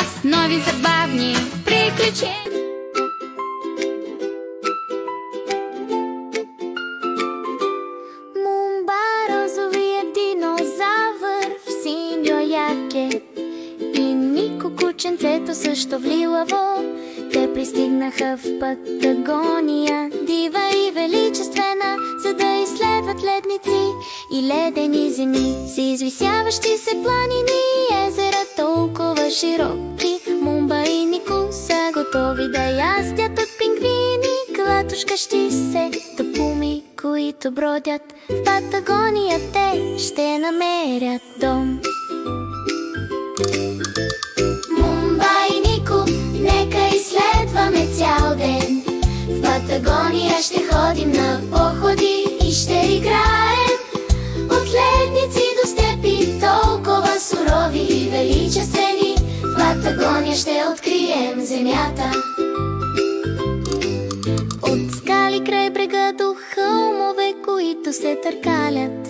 нас нови забавни приключения. Мумба, розовият динозавър в синьо яке и Нико, кученцето също влилаво. Те пристигнаха в Патагония, дива и величествена, за да изследват ледници и ледени земи. С извисяващи се планини и езера толкова широки, Мумба и Нико са готови да яздят от пингвини, клатушкащи се тъпуми, които бродят в Патагония. Те ще намерят дом. Мумба и Нико, нека изследваме цял ден. В Патагония ще ходим на походи и ще играем. От ледници до степи, толкова сурови и величествени, в Патагония ще открием земята. От скали край брега до хълмове, които се търкалят,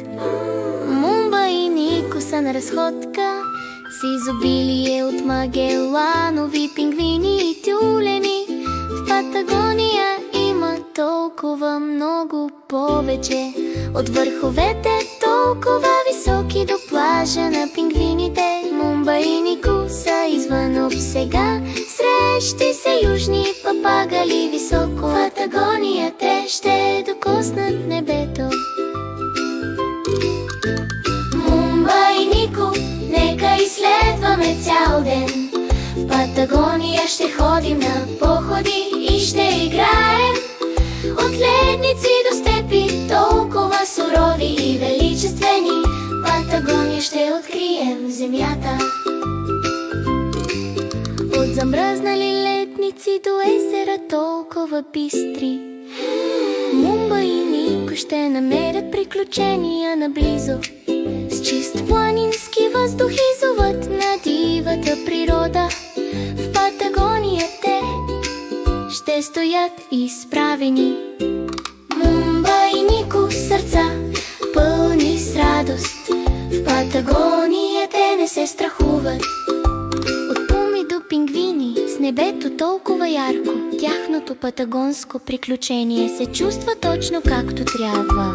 Мумба и Нико са на разходка с изобилие от магеланови пингвини и тюлени. В Патагония има толкова много повече. От върховете толкова високи до плажа на пингвините, Мумба и Нико са извън обсега. Срещи се южни папагали високо, в Патагония те ще докоснат небето. Мумба и Нико, нека изследваме цял ден. В Патагония ще ходим на походи и ще играем. От ледници до степи, толкова сурови и величествени, в Патагония ще открием земята. От замръзнали ледници до езера толкова бистри, Мумба и Нико ще намерят приключения наблизо. С чист планински въздух изуват на дивата природа. В Патагония те ще стоят изправени. Мумба и Нико, сърца пълни с радост, в Патагония те не се страхуват. От пуми до пингвини, с небето толкова ярко, тяхното патагонско приключение се чувства точно както трябва.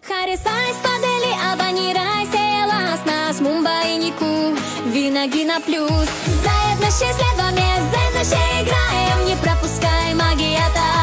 Харесай, сподели, абонирай се, ела с нас, Мумба и Нико, винаги на плюс. Заедно ще следваме, заедно ще играем, не пропускай магията.